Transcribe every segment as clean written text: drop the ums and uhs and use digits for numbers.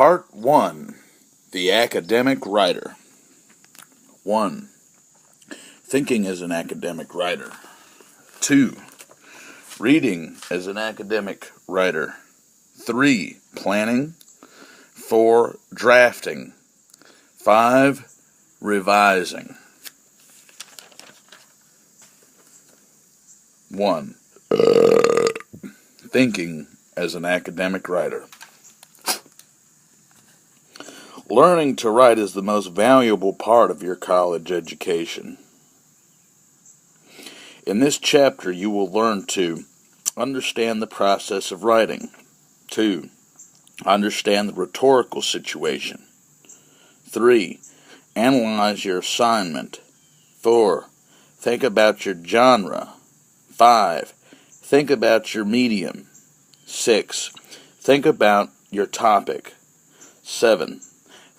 Part 1. The Academic Writer. 1. Thinking as an academic writer. 2. Reading as an academic writer. 3. Planning. 4. Drafting. 5. Revising. 1. Thinking as an academic writer. Learning to write is the most valuable part of your college education. In this chapter, you will learn to understand the process of writing. 2. Understand the rhetorical situation. 3. Analyze your assignment. 4. Think about your genre. 5. Think about your medium. 6. Think about your topic. 7.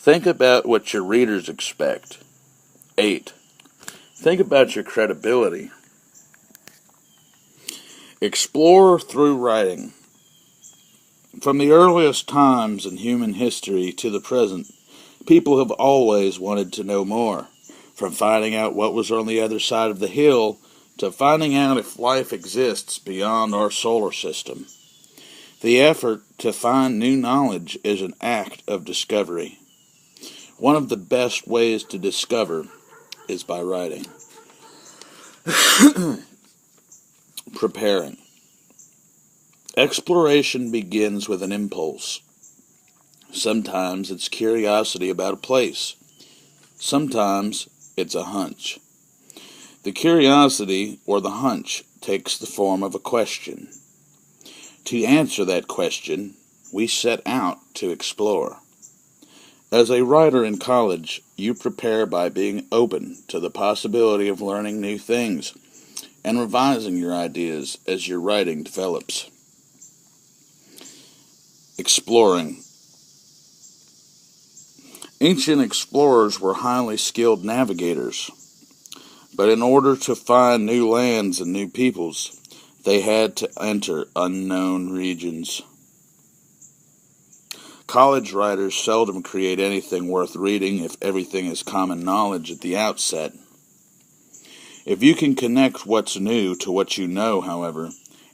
Think about what your readers expect. 8. Think about your credibility. Explore through writing. From the earliest times in human history to the present, people have always wanted to know more. From finding out what was on the other side of the hill to finding out if life exists beyond our solar system. The effort to find new knowledge is an act of discovery. One of the best ways to discover is by writing. Preparing. Exploration begins with an impulse. Sometimes it's curiosity about a place. Sometimes it's a hunch. The curiosity or the hunch takes the form of a question. To answer that question, we set out to explore. As a writer in college, you prepare by being open to the possibility of learning new things and revising your ideas as your writing develops. Exploring. Ancient explorers were highly skilled navigators, but in order to find new lands and new peoples, they had to enter unknown regions. College writers seldom create anything worth reading if everything is common knowledge at the outset. If you can connect what's new to what you know, however,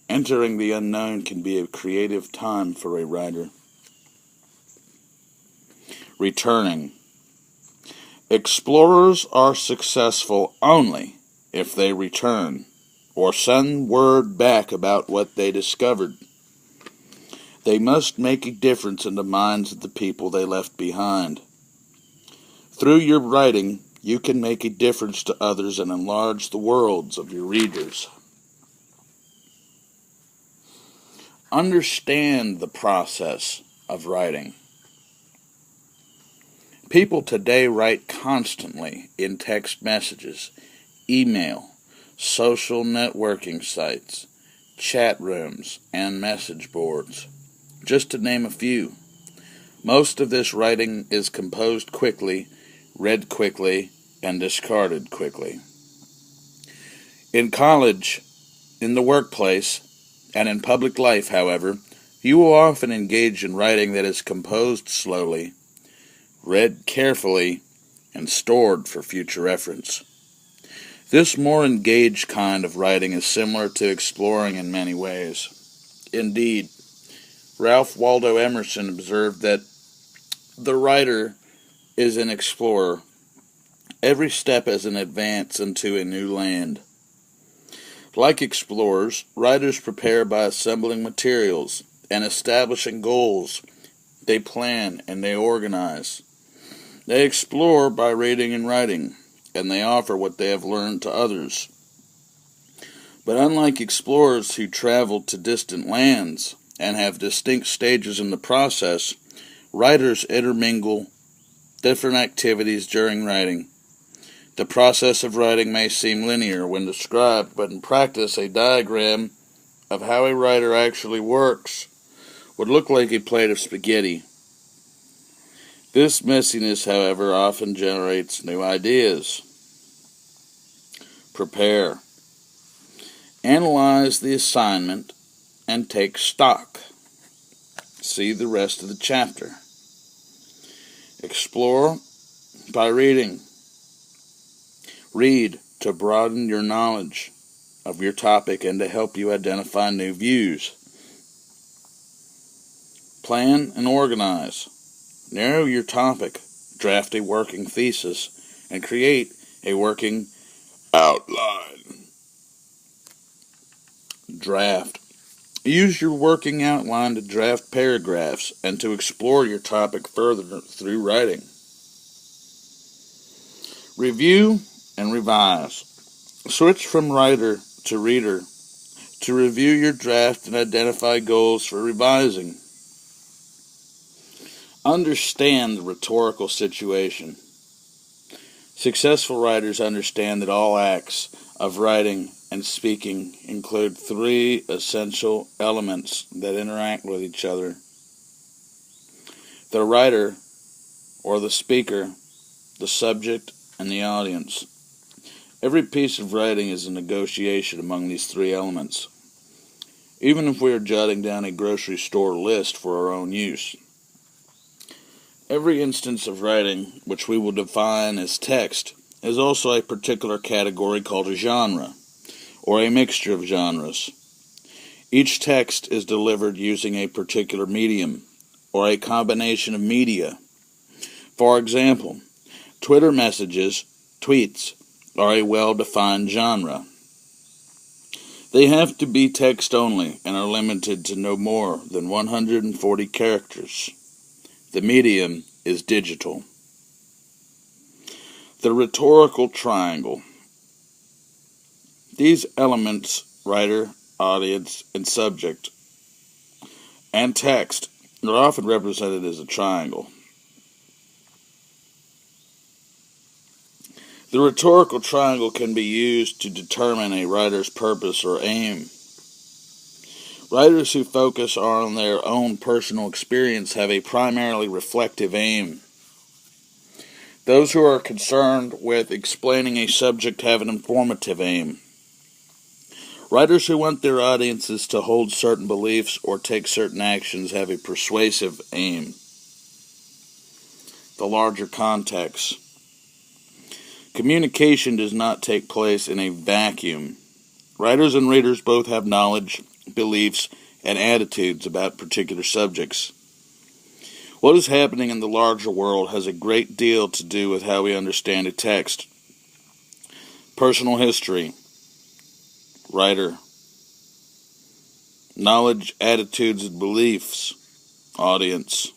entering the unknown can be a creative time for a writer. Returning. Explorers are successful only if they return or send word back about what they discovered. They must make a difference in the minds of the people they left behind. Through your writing, you can make a difference to others and enlarge the worlds of your readers. Understand the process of writing. People today write constantly in text messages, email, social networking sites, chat rooms, and message boards, just to name a few. Most of this writing is composed quickly, read quickly, and discarded quickly. In college, in the workplace, and in public life, however, you will often engage in writing that is composed slowly, read carefully, and stored for future reference. This more engaged kind of writing is similar to exploring in many ways. Indeed, Ralph Waldo Emerson observed that the writer is an explorer. Every step is an advance into a new land. Like explorers, writers prepare by assembling materials and establishing goals. They plan and they organize. They explore by reading and writing, and they offer what they have learned to others. But unlike explorers who travel to distant lands and have distinct stages in the process, writers intermingle different activities during writing. The process of writing may seem linear when described, but in practice, a diagram of how a writer actually works would look like a plate of spaghetti. This messiness, however, often generates new ideas. Prepare. Analyze the assignment and take stock. See the rest of the chapter. Explore by reading. Read to broaden your knowledge of your topic and to help you identify new views. Plan and organize. Narrow your topic, draft a working thesis, and create a working outline. Draft. Use your working outline to draft paragraphs and to explore your topic further through writing. Review and revise. Switch from writer to reader to review your draft and identify goals for revising. Understand the rhetorical situation. Successful writers understand that all acts of writing and speaking include three essential elements that interact with each other: the writer or the speaker, the subject, and the audience. Every piece of writing is a negotiation among these three elements, even if we are jotting down a grocery store list for our own use. Every instance of writing, which we will define as text, is also a particular category called a genre, or a mixture of genres. Each text is delivered using a particular medium, or a combination of media. For example, Twitter messages, tweets, are a well-defined genre. They have to be text only and are limited to no more than 140 characters. The medium is digital. The rhetorical triangle. These elements, writer, audience, and subject, and text, are often represented as a triangle. The rhetorical triangle can be used to determine a writer's purpose or aim. Writers who focus on their own personal experience have a primarily reflective aim. Those who are concerned with explaining a subject have an informative aim. Writers who want their audiences to hold certain beliefs or take certain actions have a persuasive aim. The larger context. Communication does not take place in a vacuum. Writers and readers both have knowledge, beliefs, and attitudes about particular subjects. What is happening in the larger world has a great deal to do with how we understand a text. Personal history. Writer. Knowledge, attitudes, and beliefs. Audience.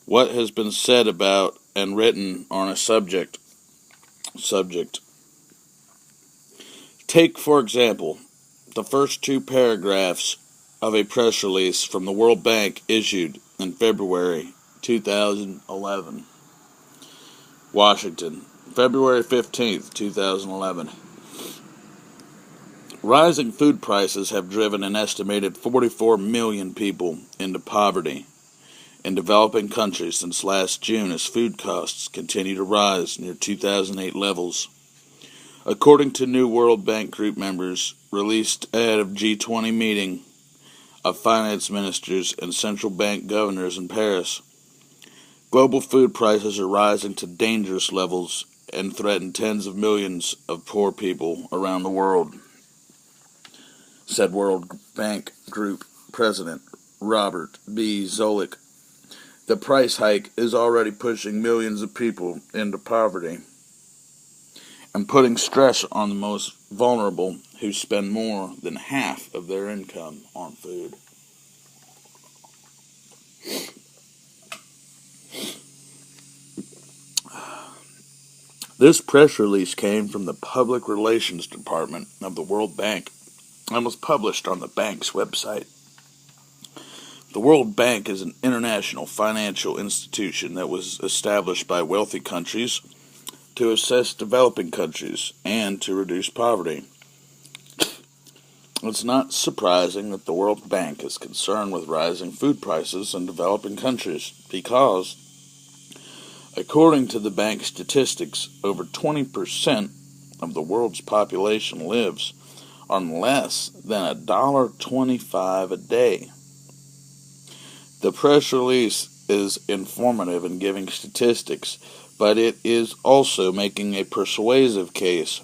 What has been said about and written on a subject. Subject. Take, for example, the first two paragraphs of a press release from the World Bank issued in February 2011. Washington, February 15th, 2011. Rising food prices have driven an estimated 44 million people into poverty in developing countries since last June as food costs continue to rise near 2008 levels. According to new World Bank Group members released ahead of G20 meeting of finance ministers and central bank governors in Paris, global food prices are rising to dangerous levels and threaten tens of millions of poor people around the world, said World Bank Group President Robert B. Zoellick. The price hike is already pushing millions of people into poverty and putting stress on the most vulnerable who spend more than half of their income on food. This press release came from the Public Relations Department of the World Bank and was published on the bank's website. The World Bank is an international financial institution that was established by wealthy countries to assist developing countries and to reduce poverty. It's not surprising that the World Bank is concerned with rising food prices in developing countries because, according to the bank's statistics, over 20% of the world's population lives on less than $1.25 a day. The press release is informative and giving statistics, but it is also making a persuasive case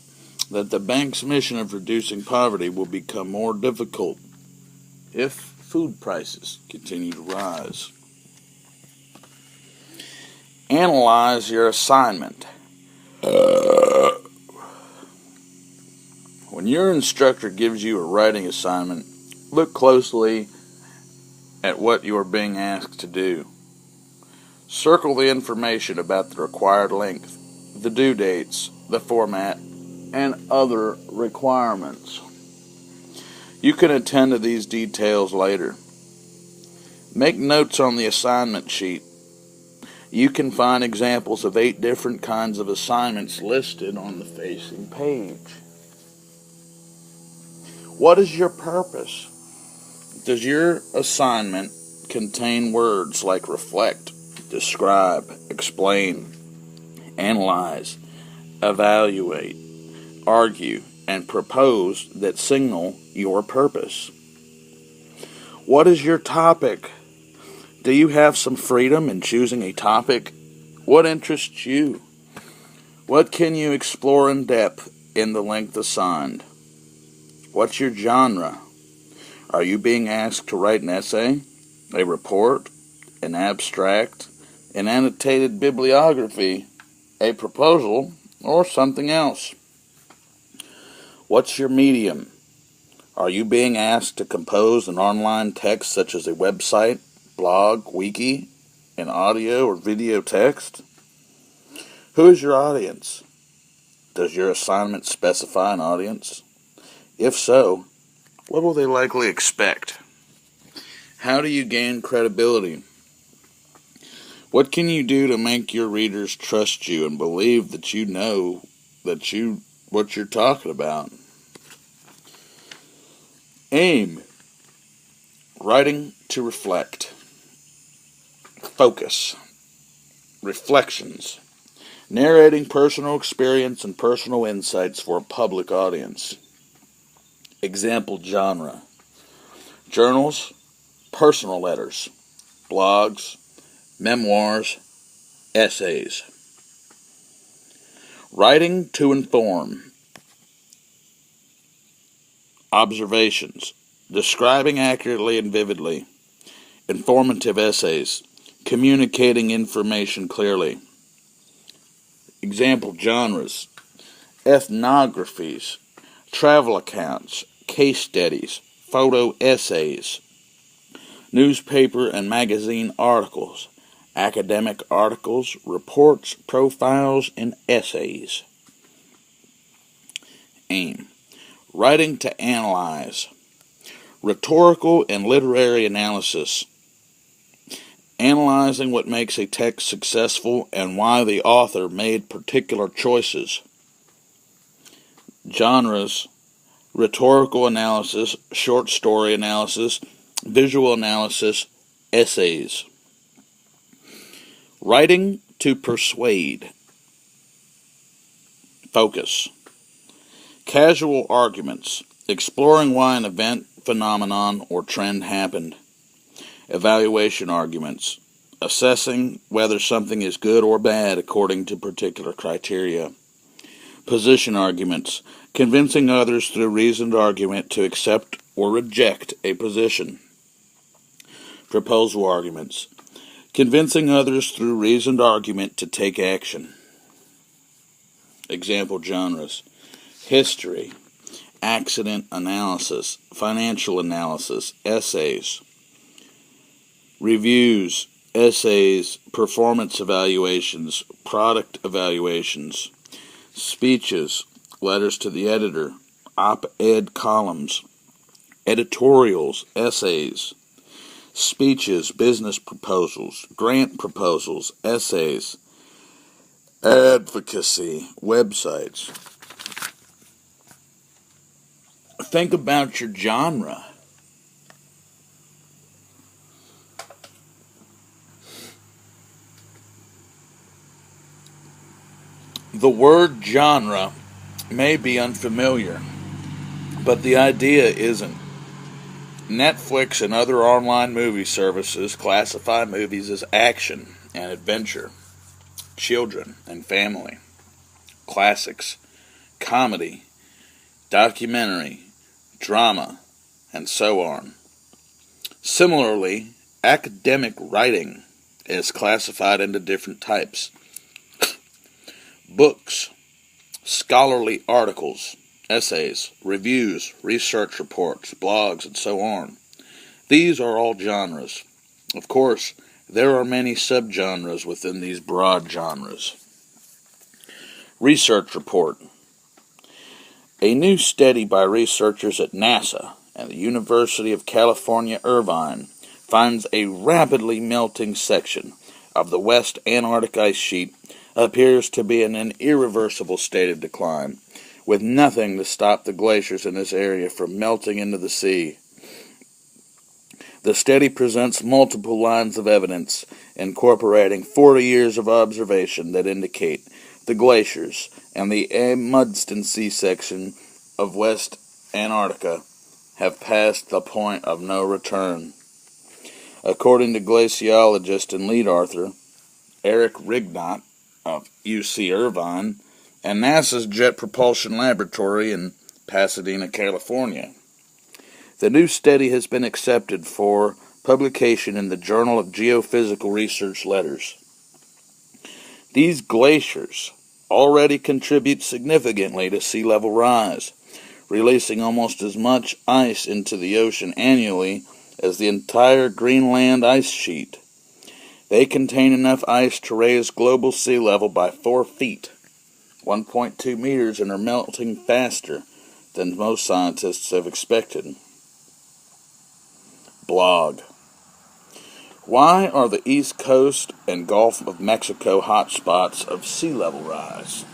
that the bank's mission of reducing poverty will become more difficult if food prices continue to rise. Analyze your assignment. When your instructor gives you a writing assignment, look closely at what you are being asked to do. Circle the information about the required length, the due dates, the format, and other requirements. You can attend to these details later. Make notes on the assignment sheet. You can find examples of 8 different kinds of assignments listed on the facing page. What is your purpose? Does your assignment contain words like reflect, describe, explain, analyze, evaluate, argue, and propose that signal your purpose? What is your topic? Do you have some freedom in choosing a topic? What interests you? What can you explore in depth in the length assigned? What's your genre? Are you being asked to write an essay, a report, an abstract, an annotated bibliography, a proposal, or something else? What's your medium? Are you being asked to compose an online text such as a website, blog, wiki, an audio or video text? Who is your audience? Does your assignment specify an audience? If so, what will they likely expect? How do you gain credibility? What can you do to make your readers trust you and believe that you know what you're talking about? Aim. Writing to reflect. Focus. Reflections. Narrating personal experience and personal insights for a public audience. Example genre. Journals, personal letters, blogs, memoirs, essays. Writing to inform. Observations. Describing accurately and vividly. Informative essays. Communicating information clearly. Example genres. Ethnographies, travel accounts, case studies, photo essays, newspaper and magazine articles, academic articles, reports, profiles, and essays. Aim. Writing to analyze. Rhetorical and literary analysis. Analyzing what makes a text successful and why the author made particular choices. Genres. Rhetorical analysis, short story analysis, visual analysis, essays. Writing to persuade. Focus. Casual arguments, exploring why an event, phenomenon, or trend happened. Evaluation arguments, assessing whether something is good or bad according to particular criteria. Position arguments, convincing others through reasoned argument to accept or reject a position. Proposal arguments, convincing others through reasoned argument to take action. Example genres. History, accident analysis, financial analysis, essays. Reviews, essays, performance evaluations, product evaluations. Speeches, letters to the editor, op-ed columns, editorials, essays. Speeches, business proposals, grant proposals, essays. Advocacy, websites. Think about your genre. The word genre may be unfamiliar, but the idea isn't. Netflix and other online movie services classify movies as action and adventure, children and family, classics, comedy, documentary, drama, and so on. Similarly, academic writing is classified into different types. Books, scholarly articles, essays, reviews, research reports, blogs, and so on. These are all genres. Of course, there are many subgenres within these broad genres. Research report. A new study by researchers at NASA and the University of California, Irvine finds a rapidly melting section of the West Antarctic ice sheet appears to be in an irreversible state of decline, with nothing to stop the glaciers in this area from melting into the sea. The study presents multiple lines of evidence, incorporating 40 years of observation that indicate the glaciers and the Amundsen Sea section of West Antarctica have passed the point of no return. According to glaciologist and lead author Eric Rignot of UC Irvine and NASA's Jet Propulsion Laboratory in Pasadena, California, the new study has been accepted for publication in the Journal of Geophysical Research Letters. These glaciers already contribute significantly to sea level rise, releasing almost as much ice into the ocean annually as the entire Greenland ice sheet. They contain enough ice to raise global sea level by 4 feet, 1.2 meters, and are melting faster than most scientists have expected. Blog. Why are the East Coast and Gulf of Mexico hotspots of sea level rise?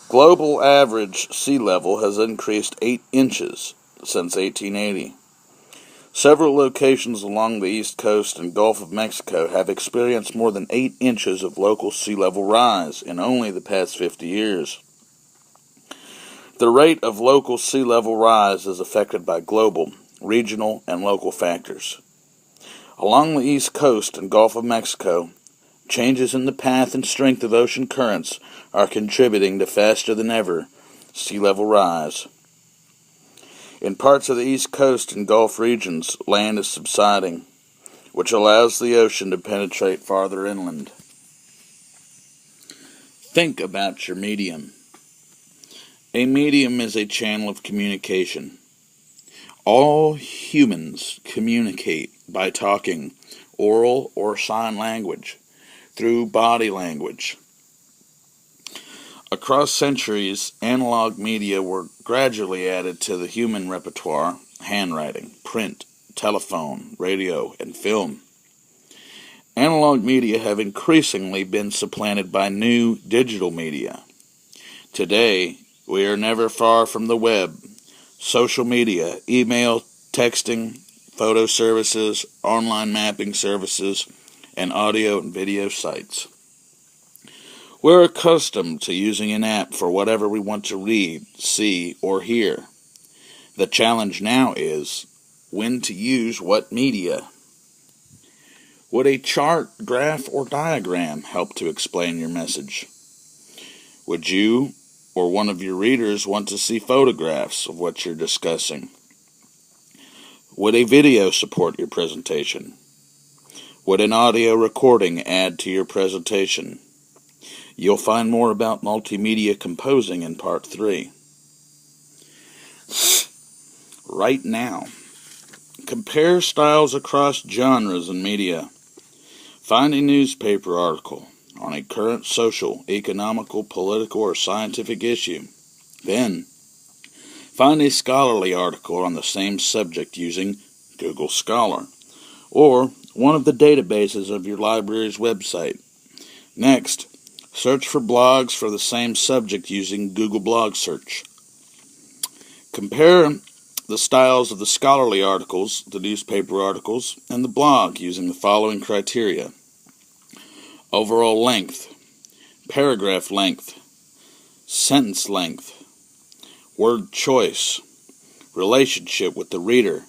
Global average sea level has increased 8 inches since 1880. Several locations along the East Coast and Gulf of Mexico have experienced more than 8 inches of local sea level rise in only the past 50 years. The rate of local sea level rise is affected by global, regional, and local factors. Along the East Coast and Gulf of Mexico, changes in the path and strength of ocean currents are contributing to faster than ever sea level rise. In parts of the East Coast and Gulf regions, land is subsiding, which allows the ocean to penetrate farther inland. Think about your medium. A medium is a channel of communication. All humans communicate by talking, oral or sign language, through body language. Across centuries, analog media were gradually added to the human repertoire: handwriting, print, telephone, radio, and film. Analog media have increasingly been supplanted by new digital media. Today, we are never far from the web, social media, email, texting, photo services, online mapping services, and audio and video sites. We're accustomed to using an app for whatever we want to read, see, or hear. The challenge now is when to use what media. Would a chart, graph, or diagram help to explain your message? Would you or one of your readers want to see photographs of what you're discussing? Would a video support your presentation? Would an audio recording add to your presentation? You'll find more about multimedia composing in Part 3. Right now, compare styles across genres and media. Find a newspaper article on a current social, economical, political, or scientific issue. Then, find a scholarly article on the same subject using Google Scholar, or one of the databases of your library's website. Next, search for blogs for the same subject using Google Blog Search. Compare the styles of the scholarly articles, the newspaper articles, and the blog using the following criteria: overall length, paragraph length, sentence length, word choice, relationship with the reader,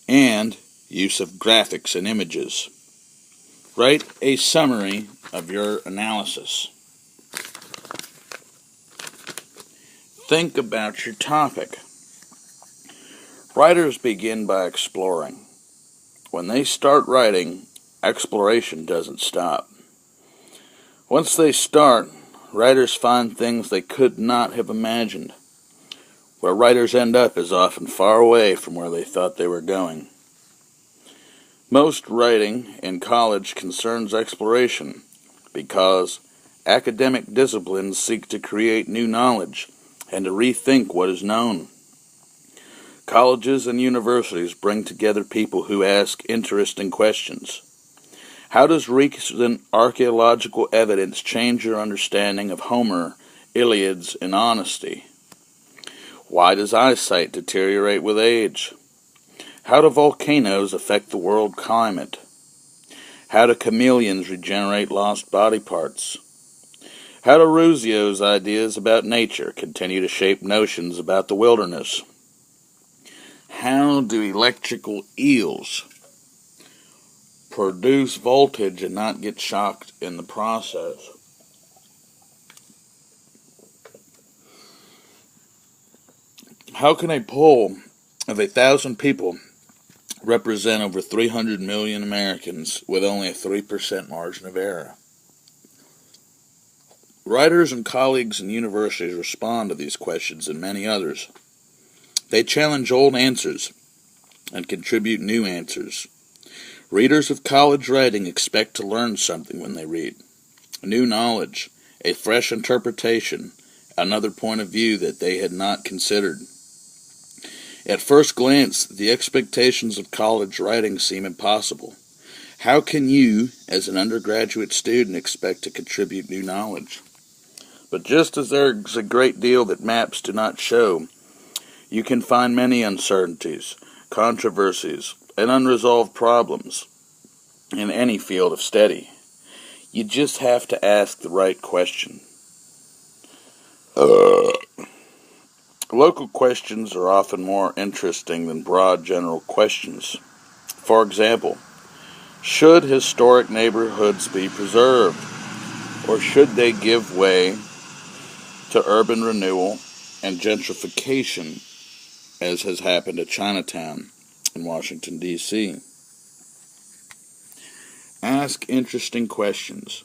and use of graphics and images. Write a summary of your analysis. Think about your topic. Writers begin by exploring. When they start writing, exploration doesn't stop. Once they start, writers find things they could not have imagined. Where writers end up is often far away from where they thought they were going. Most writing in college concerns exploration because academic disciplines seek to create new knowledge and to rethink what is known. Colleges and universities bring together people who ask interesting questions. How does recent archaeological evidence change your understanding of Homer, Iliads, and honesty? Why does eyesight deteriorate with age? How do volcanoes affect the world climate? How do chameleons regenerate lost body parts? How do Russio's ideas about nature continue to shape notions about the wilderness? How do electrical eels produce voltage and not get shocked in the process? How can a poll of 1,000 people represent over 300 million Americans with only a 3% margin of error? Writers and colleagues in universities respond to these questions and many others. They challenge old answers and contribute new answers. Readers of college writing expect to learn something when they read. New knowledge, a fresh interpretation, another point of view that they had not considered. At first glance, the expectations of college writing seem impossible. How can you, as an undergraduate student, expect to contribute new knowledge? But just as there's a great deal that maps do not show, you can find many uncertainties, controversies, and unresolved problems in any field of study. You just have to ask the right question. Local questions are often more interesting than broad general questions. For example, should historic neighborhoods be preserved, or should they give way to urban renewal and gentrification, as has happened at Chinatown in Washington, D.C.? Ask interesting questions.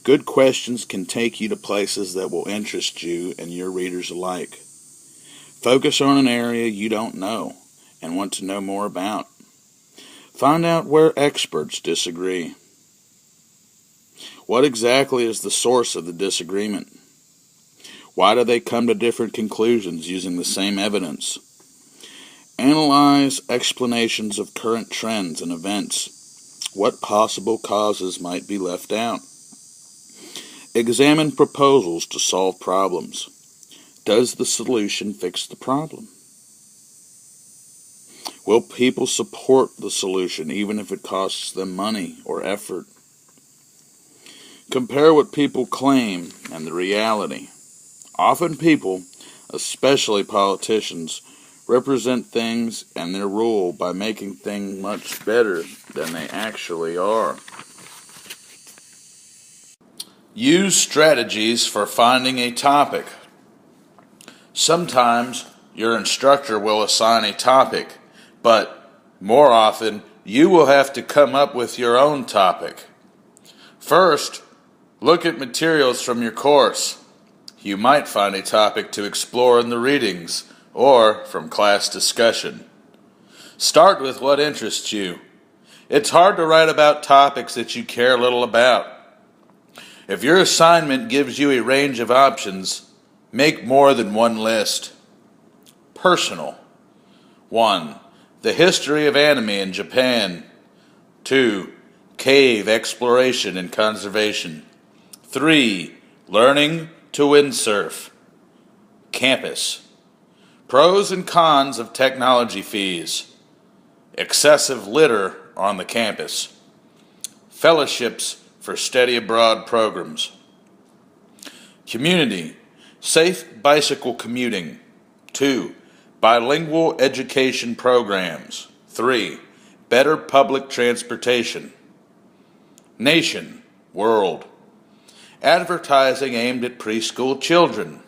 Good questions can take you to places that will interest you and your readers alike. Focus on an area you don't know and want to know more about. Find out where experts disagree. What exactly is the source of the disagreement? Why do they come to different conclusions using the same evidence? Analyze explanations of current trends and events. What possible causes might be left out? Examine proposals to solve problems. Does the solution fix the problem? Will people support the solution even if it costs them money or effort? Compare what people claim and the reality. Often people, especially politicians, represent things and their rule by making things much better than they actually are. Use strategies for finding a topic. Sometimes your instructor will assign a topic, but more often you will have to come up with your own topic. First, look at materials from your course. You might find a topic to explore in the readings or from class discussion. Start with what interests you. It's hard to write about topics that you care little about. If your assignment gives you a range of options, make more than one list. Personal. 1. The history of anime in Japan. 2. Cave exploration and conservation. 3. Learning to windsurf. Campus. Pros and cons of technology fees. Excessive litter on the campus. Fellowships for study abroad programs. Community. Safe bicycle commuting. 2. Bilingual education programs. 3. Better public transportation. Nation, world. Advertising aimed at preschool children.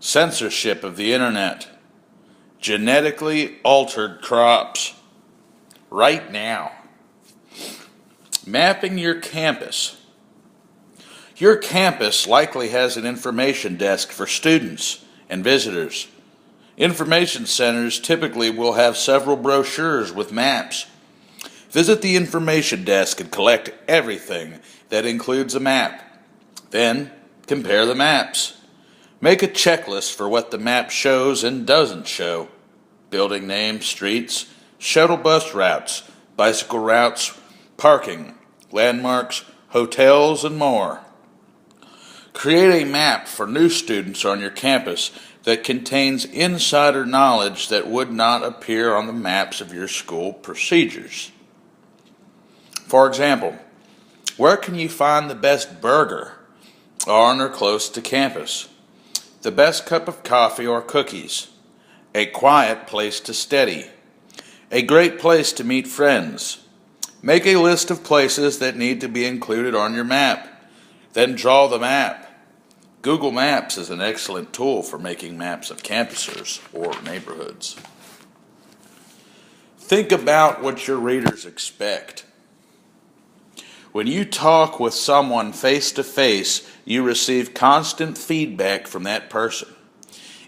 Censorship of the internet. Genetically altered crops. Right now. Mapping your campus. Your campus likely has an information desk for students and visitors. Information centers typically will have several brochures with maps. Visit the information desk and collect everything that includes a map. Then, compare the maps. Make a checklist for what the map shows and doesn't show. Building names, streets, shuttle bus routes, bicycle routes, parking, landmarks, hotels, and more. Create a map for new students on your campus that contains insider knowledge that would not appear on the maps of your school procedures. For example, where can you find the best burger on or close to campus? The best cup of coffee or cookies? A quiet place to study? A great place to meet friends? Make a list of places that need to be included on your map. Then draw the map. Google Maps is an excellent tool for making maps of campuses or neighborhoods. Think about what your readers expect. When you talk with someone face to face, you receive constant feedback from that person.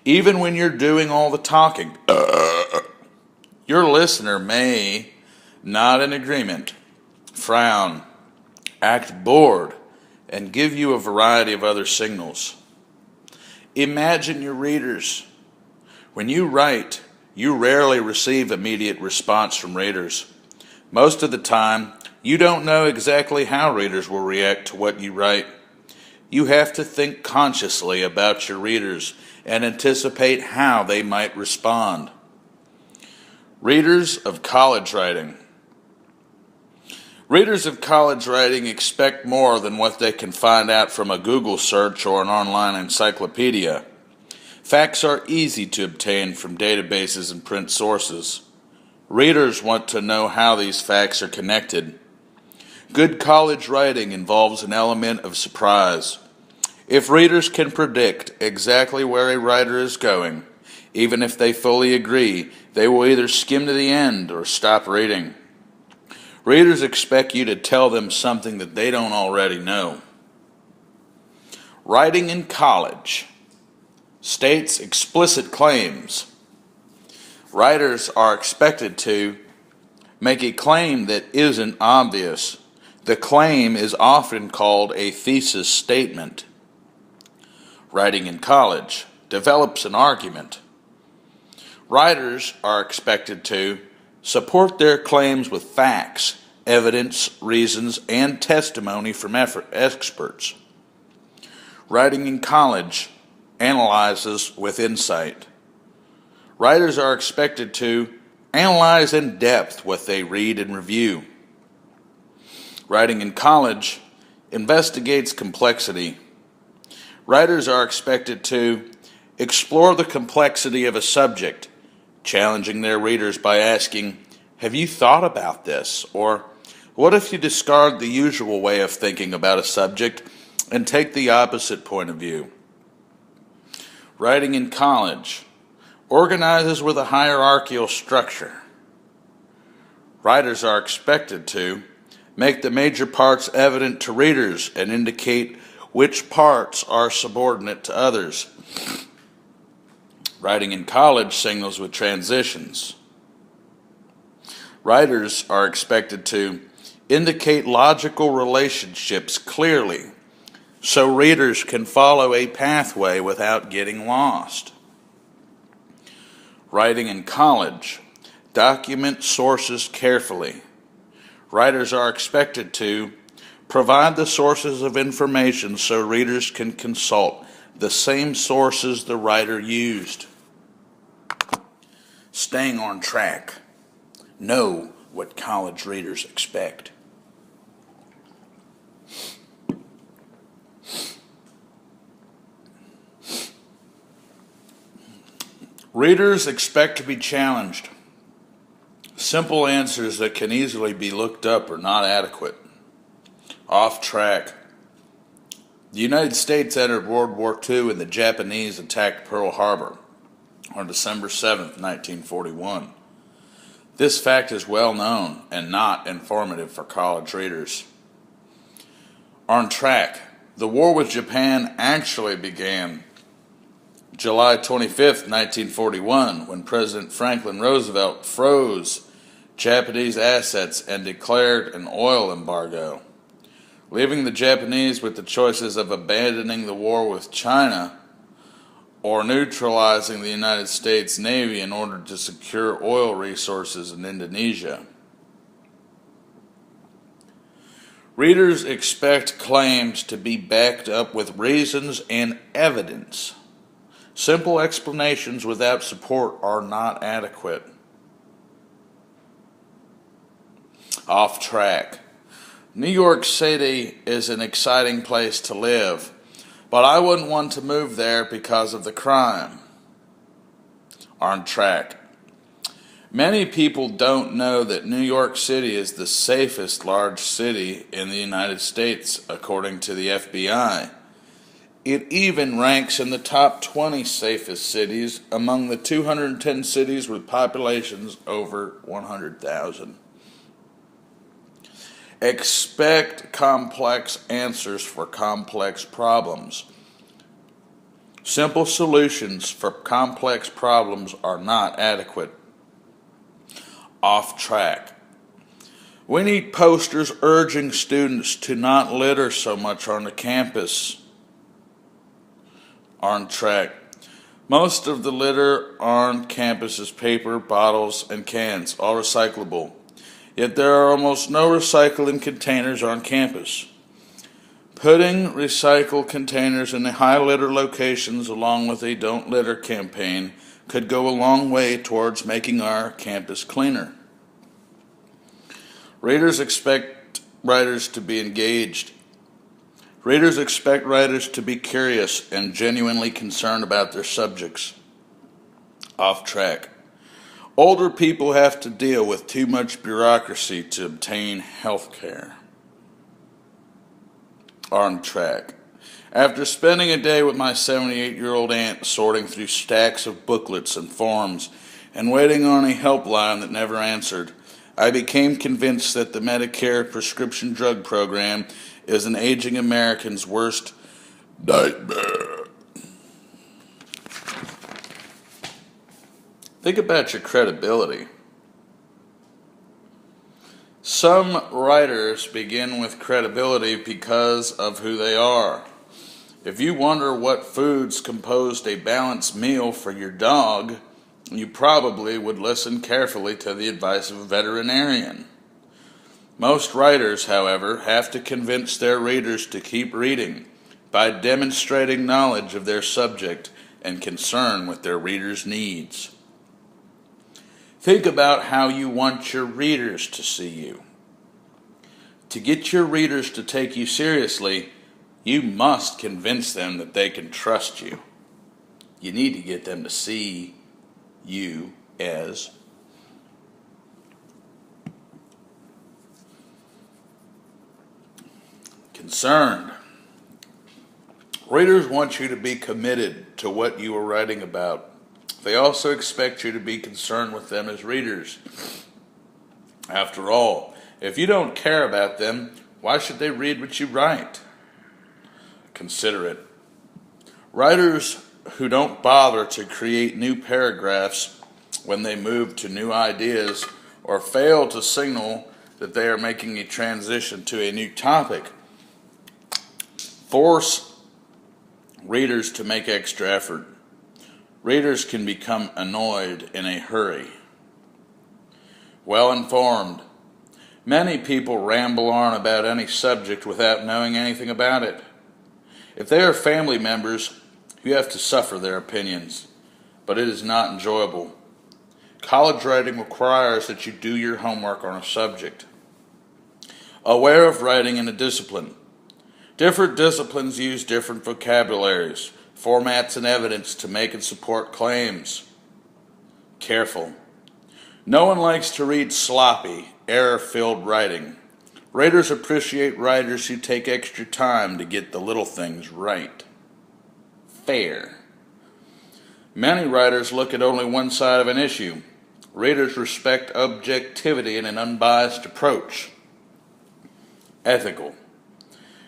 Even when you're doing all the talking, your listener may nod in agreement, frown, act bored, and give you a variety of other signals. Imagine your readers. When you write, you rarely receive immediate response from readers. Most of the time, you don't know exactly how readers will react to what you write. You have to think consciously about your readers and anticipate how they might respond. Readers of college writing. Readers of college writing expect more than what they can find out from a Google search or an online encyclopedia. Facts are easy to obtain from databases and print sources. Readers want to know how these facts are connected. Good college writing involves an element of surprise. If readers can predict exactly where a writer is going, even if they fully agree, they will either skim to the end or stop reading. Readers expect you to tell them something that they don't already know. Writing in college states explicit claims. Writers are expected to make a claim that isn't obvious. The claim is often called a thesis statement. Writing in college develops an argument. Writers are expected to support their claims with facts, evidence, reasons, and testimony from experts. Writing in college analyzes with insight. Writers are expected to analyze in depth what they read and review. Writing in college investigates complexity. Writers are expected to explore the complexity of a subject, challenging their readers by asking, "Have you thought about this?" Or, "What if you discard the usual way of thinking about a subject and take the opposite point of view?" Writing in college organizes with a hierarchical structure. Writers are expected to make the major parts evident to readers and indicate which parts are subordinate to others. Writing in college signals with transitions. Writers are expected to indicate logical relationships clearly so readers can follow a pathway without getting lost. Writing in college, document sources carefully. Writers are expected to provide the sources of information so readers can consult the same sources the writer used. Staying on track. Know what college readers expect. Readers expect to be challenged. Simple answers that can easily be looked up are not adequate. Off track. The United States entered World War II and the Japanese attacked Pearl Harbor on December 7, 1941. This fact is well known and not informative for college readers. On track. The war with Japan actually began July 25, 1941, when President Franklin Roosevelt froze Japanese assets and declared an oil embargo, leaving the Japanese with the choices of abandoning the war with China or neutralizing the United States Navy in order to secure oil resources in Indonesia. Readers expect claims to be backed up with reasons and evidence. Simple explanations without support are not adequate. Off track. New York City is an exciting place to live, but I wouldn't want to move there because of the crime. On track. Many people don't know that New York City is the safest large city in the United States, according to the FBI. It even ranks in the top 20 safest cities among the 210 cities with populations over 100,000. Expect complex answers for complex problems. Simple solutions for complex problems are not adequate. Off track. We need posters urging students to not litter so much on the campus. On track. Most of the litter on campus is paper, bottles, and cans, all recyclable. Yet there are almost no recycling containers on campus. Putting recycle containers in the high litter locations along with a Don't Litter campaign could go a long way towards making our campus cleaner. Readers expect writers to be engaged. Readers expect writers to be curious and genuinely concerned about their subjects. Off track. Older people have to deal with too much bureaucracy to obtain health care. On track. After spending a day with my 78-year-old aunt sorting through stacks of booklets and forms and waiting on a helpline that never answered, I became convinced that the Medicare prescription drug program is an aging American's worst nightmare. Think about your credibility. Some writers begin with credibility because of who they are. If you wonder what foods composed a balanced meal for your dog, you probably would listen carefully to the advice of a veterinarian. Most writers, however, have to convince their readers to keep reading by demonstrating knowledge of their subject and concern with their readers' needs. Think about how you want your readers to see you. To get your readers to take you seriously, you must convince them that they can trust you. You need to get them to see you as concerned. Readers want you to be committed to what you are writing about. They also expect you to be concerned with them as readers. After all, if you don't care about them, why should they read what you write? Consider it. Writers who don't bother to create new paragraphs when they move to new ideas or fail to signal that they are making a transition to a new topic force readers to make extra effort. Readers can become annoyed in a hurry. Well informed. Many people ramble on about any subject without knowing anything about it. If they are family members, you have to suffer their opinions, but it is not enjoyable. College writing requires that you do your homework on a subject. Aware of writing in a discipline. Different disciplines use different vocabularies, formats, and evidence to make and support claims. Careful. No one likes to read sloppy, error-filled writing. Readers appreciate writers who take extra time to get the little things right. Fair. Many writers look at only one side of an issue. Readers respect objectivity and an unbiased approach. Ethical.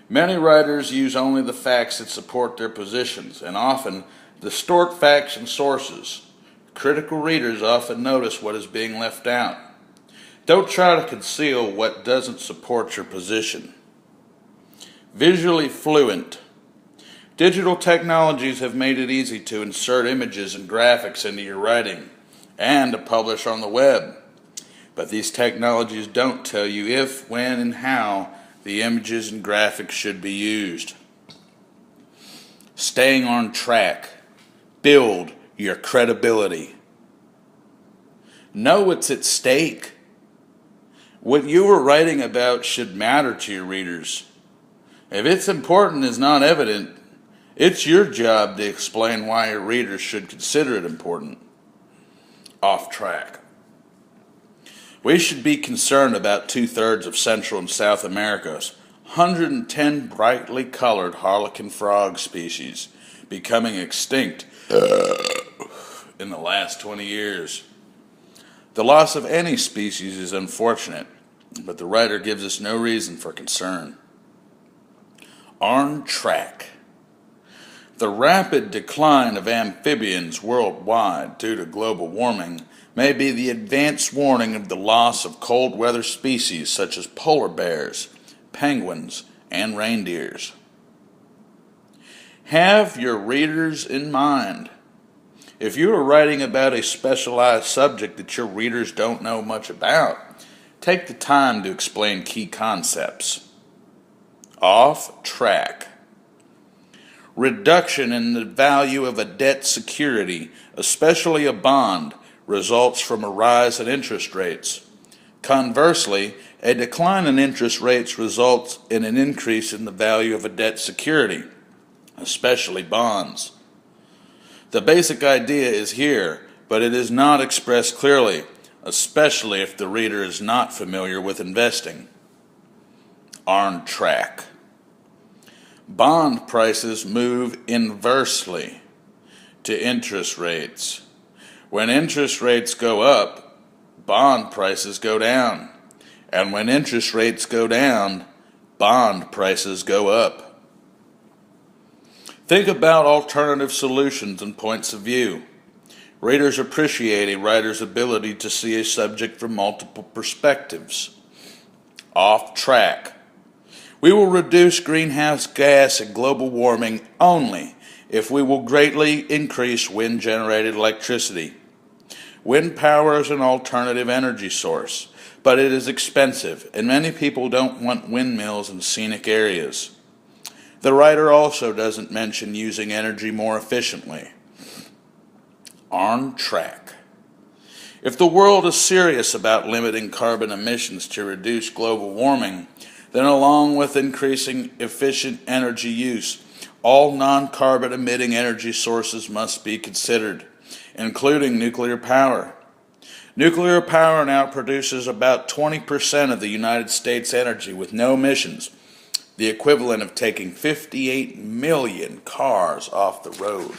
Many writers use only the facts that support their positions, and often distort facts and sources. Critical readers often notice what is being left out. Don't try to conceal what doesn't support your position. Visually fluent. Digital technologies have made it easy to insert images and graphics into your writing and to publish on the web. But these technologies don't tell you if, when, and how the images and graphics should be used. Staying on track. Build your credibility. Know what's at stake. What you are writing about should matter to your readers. If it's important is not evident, it's your job to explain why your readers should consider it important. Off track. We should be concerned about 2/3 of Central and South America's 110 brightly colored harlequin frog species becoming extinct in the last 20 years. The loss of any species is unfortunate, but the writer gives us no reason for concern. On track. The rapid decline of amphibians worldwide due to global warming may be the advance warning of the loss of cold weather species such as polar bears, penguins, and reindeers. Have your readers in mind. If you are writing about a specialized subject that your readers don't know much about, take the time to explain key concepts. Off track. Reduction in the value of a debt security, especially a bond, results from a rise in interest rates. Conversely, a decline in interest rates results in an increase in the value of a debt security, especially bonds. The basic idea is here, but it is not expressed clearly, especially if the reader is not familiar with investing. On track. Bond prices move inversely to interest rates. When interest rates go up, bond prices go down. And when interest rates go down, bond prices go up. Think about alternative solutions and points of view. Readers appreciate a writer's ability to see a subject from multiple perspectives. Off track. We will reduce greenhouse gas and global warming only if we will greatly increase wind-generated electricity. Wind power is an alternative energy source, but it is expensive, and many people don't want windmills in scenic areas. The writer also doesn't mention using energy more efficiently. On track. If the world is serious about limiting carbon emissions to reduce global warming, then along with increasing efficient energy use, all non-carbon emitting energy sources must be considered, including nuclear power. Nuclear power now produces about 20% of the United States energy with no emissions, the equivalent of taking 58 million cars off the road.